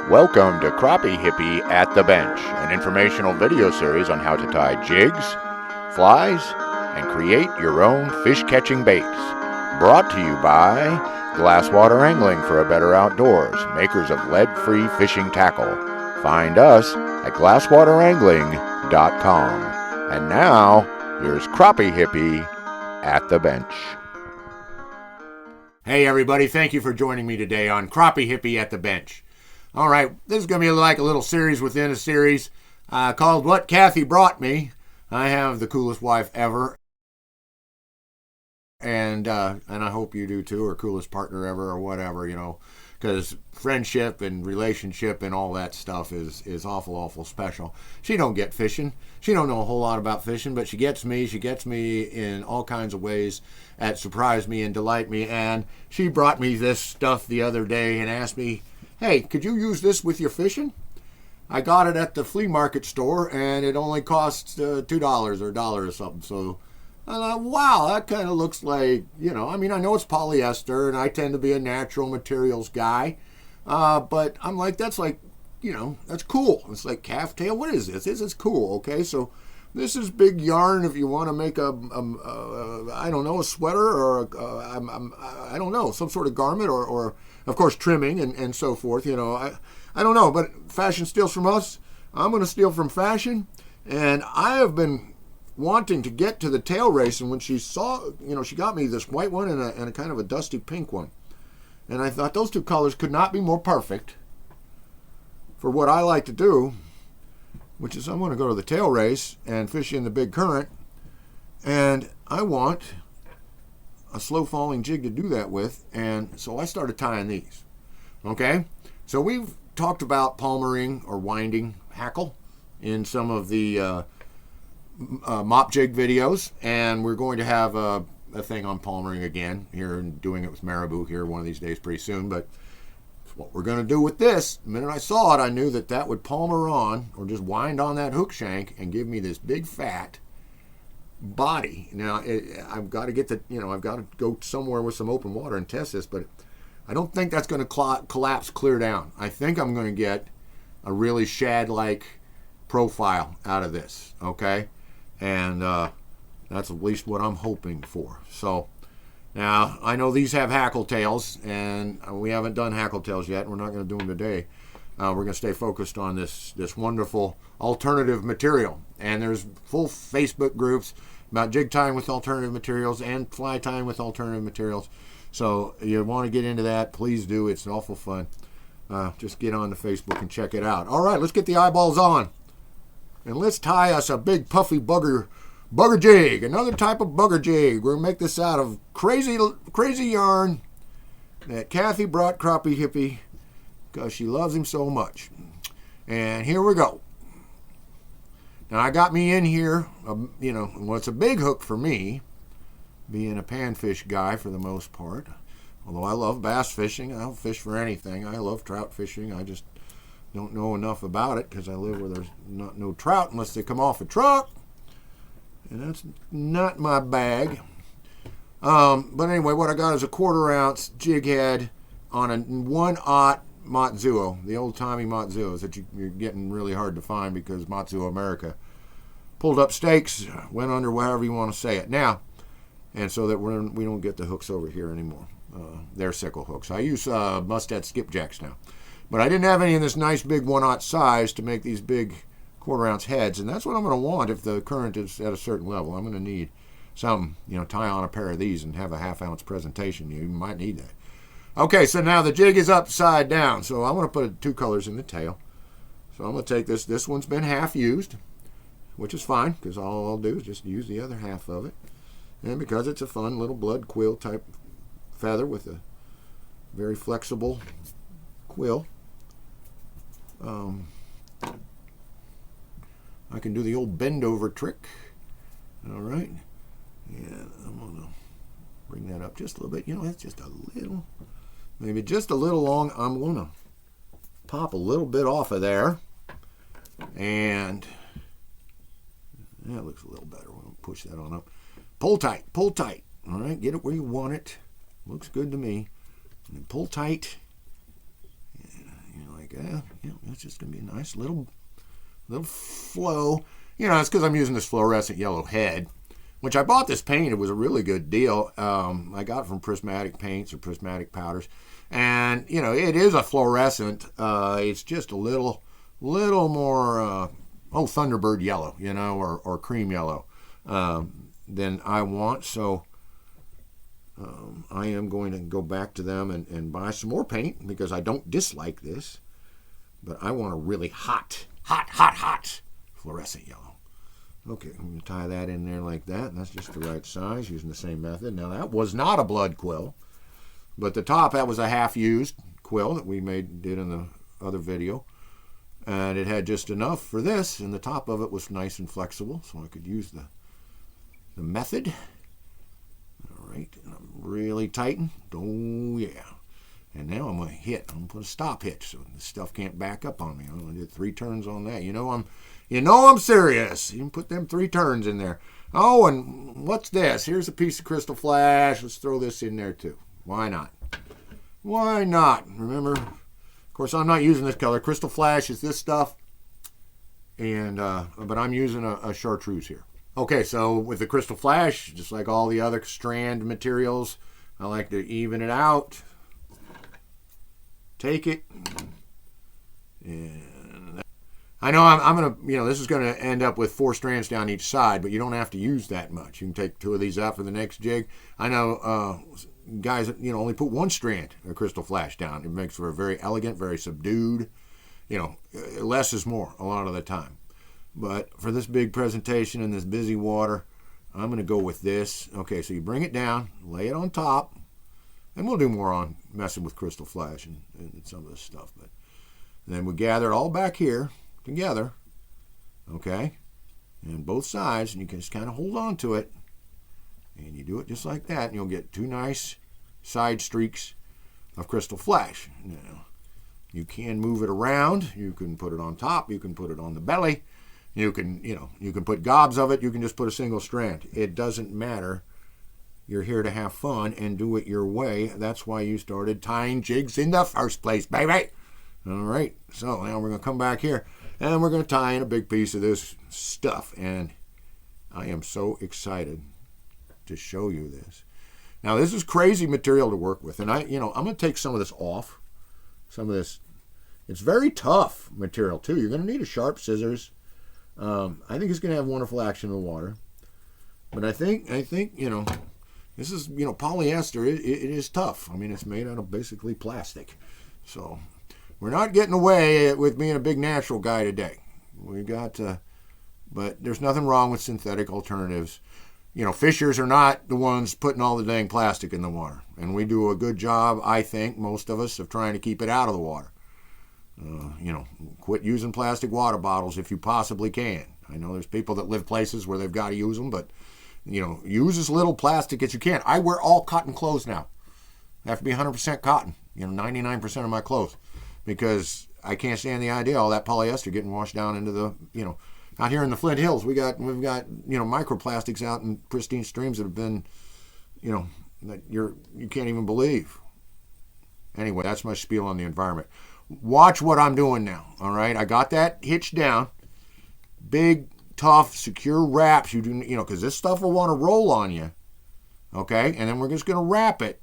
Welcome to Crappie Hippie at the Bench, an informational video series on how to tie jigs, flies, and create your own fish-catching baits. Brought to you by Glasswater Angling for a Better Outdoors, makers of lead-free fishing tackle. Find us at glasswaterangling.com. And now, here's Crappie Hippie at the Bench. Hey everybody, thank you for joining me today on Crappie Hippie at the Bench. All right, this is going to be like a little series within a series called What Kathy Brought Me. I have the coolest wife ever, and I hope you do too, or coolest partner ever, or whatever, you know, because friendship and relationship and all that stuff is awful special. She don't get fishing. She don't know a whole lot about fishing, but she gets me. She gets me in all kinds of ways that surprise me and delight me, and she brought me this stuff the other day and asked me, hey, could you use this with your fishing? I got it at the flea market store, and it only costs $2 or $1 or something. So I thought, wow, that kind of looks like, you know, I mean, I know it's polyester, and I tend to be a natural materials guy. But I'm like, that's like, you know, that's cool. It's like calf tail. What is this? This is cool, okay? So this is big yarn if you want to make I don't know, a sweater or, I don't know, some sort of garment or of course, trimming and so forth, you know. I don't know, but fashion steals from us. I'm going to steal from fashion. And I have been wanting to get to the tail race. And when she saw, you know, she got me this white one and a kind of a dusty pink one. And I thought those two colors could not be more perfect for what I like to do, which is I'm going to go to the tail race and fish in the big current. And I want a slow falling jig to do that with, and so I started tying these. Okay, so we've talked about palmering or winding hackle in some of the mop jig videos, and we're going to have a thing on palmering again here and doing it with marabou here one of these days pretty soon. But what we're going to do with this, the minute I saw it, I knew that would palmer on or just wind on that hook shank and give me this big fat body. Now I've got to get the, you know, I've got to go somewhere with some open water and test this, but I don't think that's going to collapse clear down. I think I'm going to get a really shad-like profile out of this, okay? And that's at least what I'm hoping for. So now I know these have hackle tails, and we haven't done hackle tails yet. We're not going to do them today. We're going to stay focused on this wonderful alternative material. And there's full Facebook groups about jig tying with alternative materials and fly tying with alternative materials. So you want to get into that, please do. It's awful fun. Just get on to Facebook and check it out. All right, let's get the eyeballs on. And let's tie us a big puffy bugger jig, another type of bugger jig. We're going to make this out of crazy yarn that Kathy brought Crappie Hippie because she loves him so much. And here we go. Now I got me in here, you know, well, it's a big hook for me, being a panfish guy for the most part. Although I love bass fishing, I'll fish for anything. I love trout fishing. I just don't know enough about it because I live where there's no trout unless they come off a truck. And that's not my bag. But anyway, what I got is a 1/4 ounce jig head on a 1/0 Matsuo, the old-timey Matsuos that you're getting really hard to find because Matsuo America pulled up stakes, went under, however you want to say it. Now, and so that we don't get the hooks over here anymore. They're sickle hooks. I use Mustad skipjacks now. But I didn't have any in this nice big 1/0 size to make these big 1/4 ounce heads, and that's what I'm going to want if the current is at a certain level. I'm going to need some, you know, tie on a pair of these and have a 1/2 ounce presentation. You might need that. Okay, so now the jig is upside down. So I'm going to put 2 colors in the tail. So I'm going to take this. This one's been half used, which is fine because all I'll do is just use the other half of it. And because it's a fun little blood quill type feather with a very flexible quill, I can do the old bend over trick. All right. And I'm going to bring that up just a little bit. You know, that's just a little, maybe just a little long. I'm going to pop a little bit off of there. And that looks a little better. We'll push that on up. Pull tight, pull tight. All right, get it where you want it. Looks good to me. And pull tight. And you're like, yeah, that's just going to be a nice little flow. It's because I'm using this fluorescent yellow head, which I bought this paint. It was a really good deal. I got it from Prismatic Paints or Prismatic Powders. And, it is a fluorescent. It's just a little more, Thunderbird yellow, or cream yellow than I want. So I am going to go back to them and buy some more paint because I don't dislike this. But I want a really hot fluorescent yellow. Okay, I'm going to tie that in there like that. And that's just the right size using the same method. Now, that was not a blood quill. But the top, that was a half-used quill that we did in the other video. And it had just enough for this. And the top of it was nice and flexible. So I could use the method. All right. And I'm really tighten. Oh, yeah. And now I'm going to hit. I'm going to put a stop hitch so the stuff can't back up on me. I only did 3 turns on that. I'm serious. You can put them 3 turns in there. Oh, and what's this? Here's a piece of crystal flash. Let's throw this in there too. Why not? Why not? Remember, of course, I'm not using this color. Crystal flash is this stuff. And but I'm using a chartreuse here. Okay, so with the crystal flash, just like all the other strand materials, I like to even it out. Take it. And I know I'm going to, this is going to end up with 4 strands down each side, but you don't have to use that much. You can take 2 of these out for the next jig. I know guys, only put 1 strand of crystal flash down. It makes for a very elegant, very subdued, less is more a lot of the time. But for this big presentation in this busy water, I'm going to go with this. Okay, so you bring it down, lay it on top, and we'll do more on messing with crystal flash and some of this stuff. But then we gather it all back here together, okay, and both sides, and you can just kind of hold on to it, and you do it just like that, and you'll get 2 nice side streaks of crystal flash. Now, you can move it around. You can put it on top. You can put it on the belly. You can put gobs of it. You can just put a single strand. It doesn't matter. You're here to have fun and do it your way. That's why you started tying jigs in the first place, baby. All right, so now we're going to come back here, and we're going to tie in a big piece of this stuff. And I am so excited to show you this. Now, this is crazy material to work with. And I'm going to take some of this off. Some of this. It's very tough material, too. You're going to need a sharp scissors. I think it's going to have wonderful action in the water. But I think this is, polyester. It is tough. I mean, it's made out of basically plastic. So we're not getting away with being a big natural guy today. We got, but there's nothing wrong with synthetic alternatives. Fishers are not the ones putting all the dang plastic in the water. And we do a good job, I think, most of us, of trying to keep it out of the water. Quit using plastic water bottles if you possibly can. I know there's people that live places where they've got to use them, but, use as little plastic as you can. I wear all cotton clothes now. I have to be 100% cotton, 99% of my clothes, because I can't stand the idea of all that polyester getting washed down into the, out here in the Flint Hills, we've got microplastics out in pristine streams that have been, that you can't even believe. Anyway, that's my spiel on the environment. Watch what I'm doing now, all right? I got that hitched down. Big, tough, secure wraps. You do, because this stuff will want to roll on you, okay? And then we're just going to wrap it.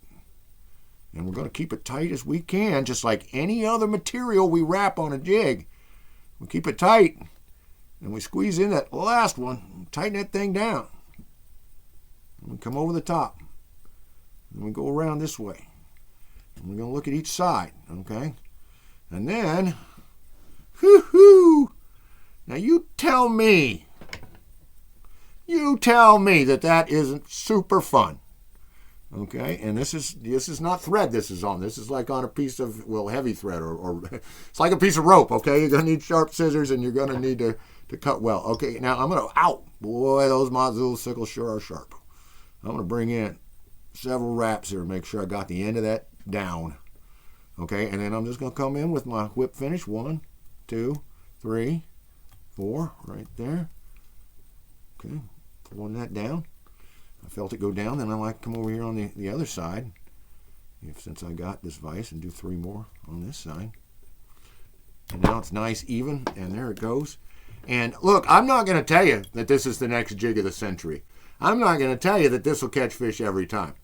And we're going to keep it tight as we can, just like any other material we wrap on a jig. We keep it tight. And we squeeze in that last one, tighten that thing down. And we come over the top. And we go around this way. And we're going to look at each side, okay? And then, now you tell me that isn't super fun, okay? And this is not thread this is on. This is like on a piece of, heavy thread, or it's like a piece of rope, okay? You're going to need sharp scissors, and you're going to need to cut well. Okay, now I'm going to, boy, those Mazzul sickles sure are sharp. I'm going to bring in several wraps here, make sure I got the end of that down. Okay, and then I'm just going to come in with my whip finish. 1, 2, 3, 4, right there. Okay, pulling that down. I felt it go down, then I like to come over here on the other side. since I got this vise, and do 3 more on this side. And now it's nice even, and there it goes. And look, I'm not going to tell you that this is the next jig of the century. I'm not going to tell you that this will catch fish every time.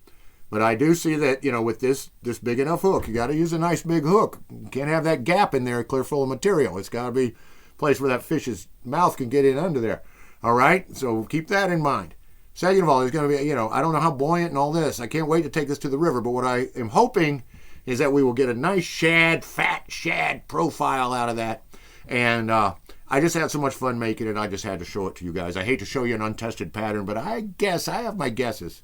But I do see that, with this big enough hook, you got to use a nice big hook. You can't have that gap in there clear full of material. It's got to be a place where that fish's mouth can get in under there. All right? So keep that in mind. Second of all, there's going to be, I don't know how buoyant and all this. I can't wait to take this to the river. But what I am hoping is that we will get a nice fat shad profile out of that. And I just had so much fun making it, I just had to show it to you guys. I hate to show you an untested pattern, but I have my guesses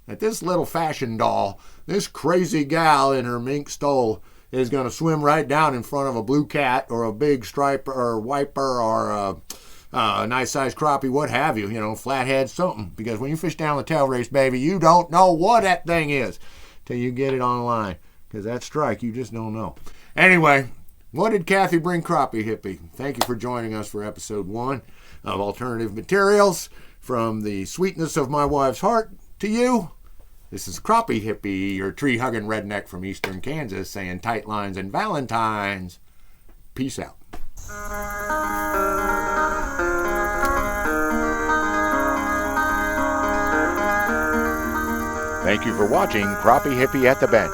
that this little fashion doll, this crazy gal in her mink stole, is going to swim right down in front of a blue cat or a big striper or wiper or a nice sized crappie, what have you, flathead, something. Because when you fish down the tail race, baby, you don't know what that thing is till you get it on the line. Because that strike, you just don't know. Anyway, what did Kathy bring Crappie Hippie? Thank you for joining us for episode 1 of Alternative Materials. From the sweetness of my wife's heart to you, this is Crappie Hippie, your tree-hugging redneck from eastern Kansas, saying tight lines and Valentines. Peace out. Thank you for watching Crappie Hippie at the Bench.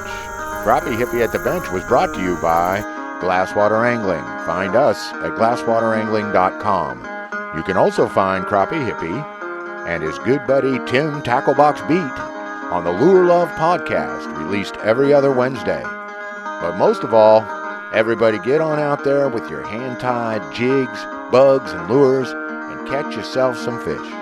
Crappie Hippie at the Bench was brought to you by Glasswater Angling. Find us at glasswaterangling.com. You can also find Crappie Hippie and his good buddy Tim Tacklebox Beat on the Lure Love podcast, released every other Wednesday. But most of all, everybody get on out there with your hand-tied jigs, bugs, and lures and catch yourself some fish.